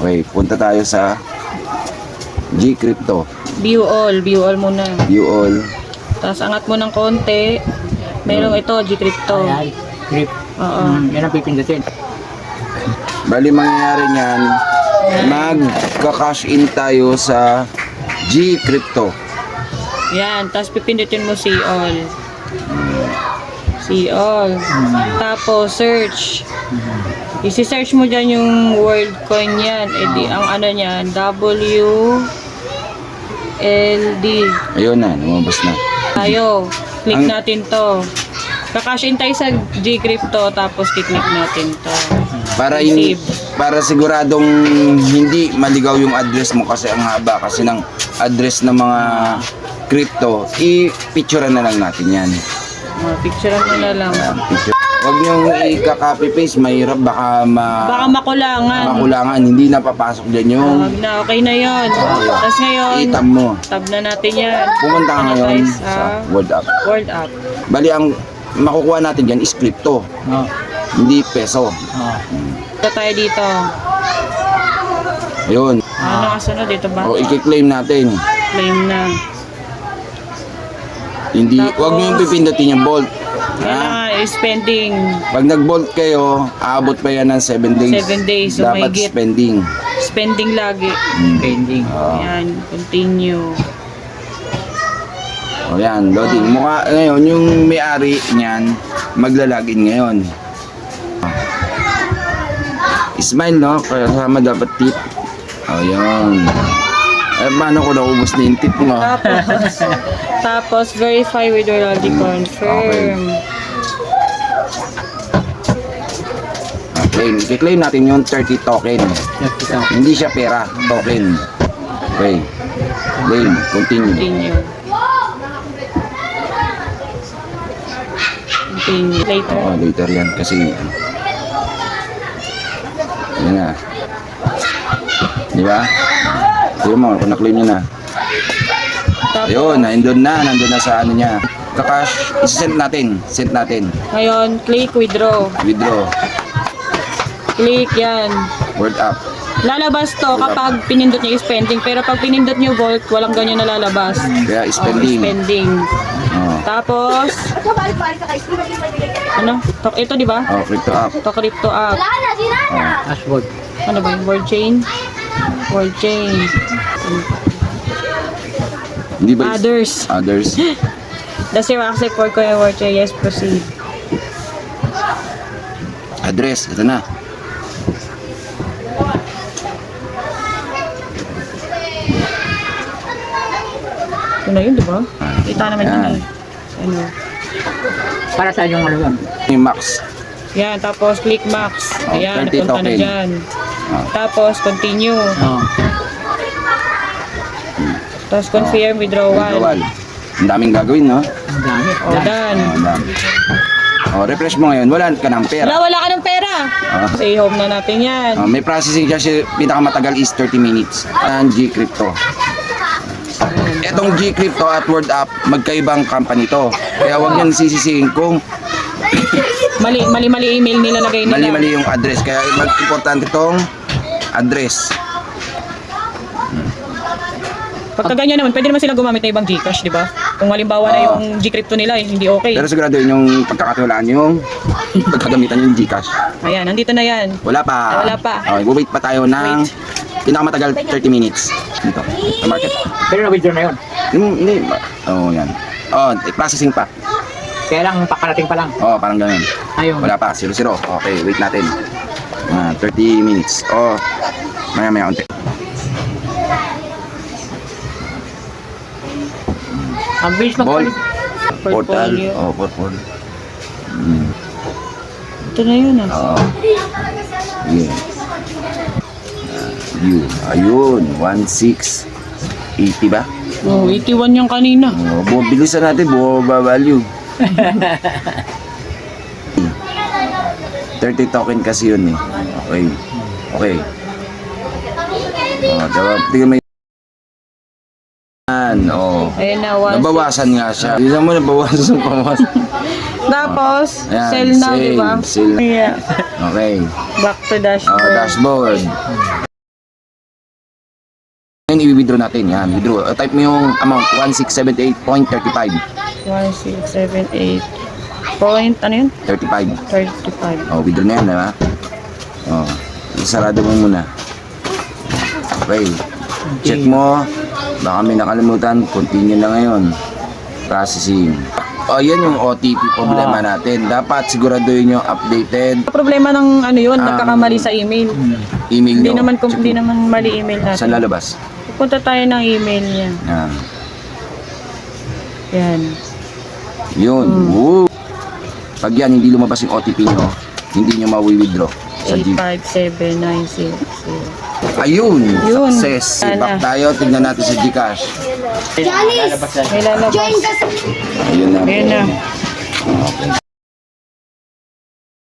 Okay, punta tayo sa G-Crypto. View all muna. View all. Tapos angat mo ng konti. Merong ito, G-Crypto. Ayan, grip. Oo. Yan ang pipindutin. Bali mangyayari niyan, magka-cash in tayo sa G-Crypto. Yan, tapos pipindutin mo see all. See all. Tapos search. Isi-search mo dyan yung world coin yan. E di, ang ano niyan, WLD. Ayun na, lumabas na. Tayo, click Ang- natin to. Kakash in tayo sa G-Crypto, tapos kiklik natin to. Para Receive. para siguradong hindi maligaw yung address mo kasi ang haba kasi ng address ng mga crypto, i-picturean na lang natin yan. Picturean mo na lang. Picture. Huwag niyong i-copy paste, mahirap baka Baka makulangan. makulangan, hindi napapasok dyan yung Wag na, okay na yon. Tapos ngayon, itab mo. tab na natin yan. Pumunta ka ngayon Guys, sa World App. World App. Bali ang makukuha natin dyan is crypto, Oo. hindi peso. Oo. Ito tayo dito. Ayun. Ano kasunod dito ba? O i-claim natin. Claim na. Hindi, Tapos- wag niyo yung pipindutin yung bolt. Kailangan spending Pag nag-bolt kayo, aabot pa yan ng 7 days. 7 days, so Dapat mahigit. spending. spending lagi. Pending. Ayan, continue. O yan, loading. Mukha, ngayon, yung may-ari niyan, maglalagin ngayon. Smile, no? Kaya sama dapat tip. O yan. Eh, paano ko naubos na yung tip mo? Tapos verify with already confirm. Claim. I-claim natin yung 30 token. Ito. Hindi siya pera, token. Okay. Claim. Continue. Continue. Continue. Later. Oo, later yan. Kasi, yan na. Di ba? Tignan mo, kung na-claim nyo na. Tapos, Ayun, nandun na sa ano niya. Kakash, isi-send natin. Send natin. ngayon, click withdraw. Withdraw. Click yan. Word up. Lalabas to kapag pinindot niyo yung spending. Pero pag pinindot niyo vault, walang ganyan na lalabas. Kaya spending. Spending. Oh, Tapos, ano? Ito, di ba? oh crypto up. Ito, crypto app. Dashboard. Ano ba yung word chain? Word chain. Hindi ba? Others. Others. Does your accept for coin word chain? Yes, proceed. Address. Ito na. Ito na yun, di ba? Kita naman yun Yan. eh. Ano? Para sa yung ano yun. Yung max. Yan, tapos click max. Oh, Ayan, 30 napunta na token. dyan. Oh. Tapos continue. Oo. Tapos confirm withdrawal. Withdrawal. Ang daming gagawin, no? Ang dami. O, done. Oh, ang dami. Oh, refresh mo ngayon. Wala ka ng pera. Wala ka ng pera. Ah. Say home na natin yan. May processing charge, pinakamatagal is 30 minutes. Ang G-Crypto. Etong G-Crypto at Word App, magkaibang company to. Kaya huwag niyang sisisihin kung Mali email nilalagay nila. mali-mali yung address. Kaya importante tong address. Pagka ganyan naman, pwede naman sila gumamit ng ibang Gcash, di ba? Kung halimbawa na yung G-Crypto nila, hindi okay. Pero siguraduhin yung pagkakatiwalaan yung pagkagamitan yung Gcash. Ayan, nandito na yan. Wala pa. Wala pa. Okay, wait pa tayo ng pinakamatagal 30 minutes. Dito. Sa market. Pero na-withdraw na yun. Hindi. Oh, yan. Oh, processing pa. Kaya lang pakarating pa lang. Oh, parang ganun. Ayun. Wala pa, 0-0. Okay, wait natin. 30 minutes. Oh, maya-maya unti. Ang bilis Ball. magpalit. Portal. Portfolio. Oh, portal. Ito na yun ah. Oo. Yeah. View. Ayun, 1680 ba? Oh, 81 yung kanina. Oh, bilisan natin, bumaba value. 30 token kasi yun eh. Okay. Okay. Oh, diba? Tingnan mo yan. Oh. Ayan na, one. Nabawasan nga siya. Hindi mo nabawasan pa mas. Tapos, Ayan, sell now, di ba? sell. Yeah. Okay. Back to Oh, dashboard. dashboard. Ayun, i-withdraw natin. Yan, withdraw. Type mo yung amount, 1678.35. 1678 point, ano yun? 35. 35. Oh, withdraw na yan, diba? Oh, isarado mo muna. Okay. Check mo. Baka may nakalimutan. Continue na ngayon. Processing. Oh, yan yung OTP problema natin. Dapat siguraduhin yung updated Problema ng ano yun, nagkakamali sa email. email Hindi nyo. naman, Check hindi mo. naman mali email Saan natin. lalabas? Punta tayo ng email niya. Yan. Yan. Yun. Woo. Pag yan, hindi lumabas yung OTP nyo, hindi nyo ma-withdraw sa Gmail. 857960. Ayun. Yun. Success. Sana. Back tayo. Tignan natin sa Gcash. Lalabas na. May lalabas. Ayun na. Ayan na. Okay.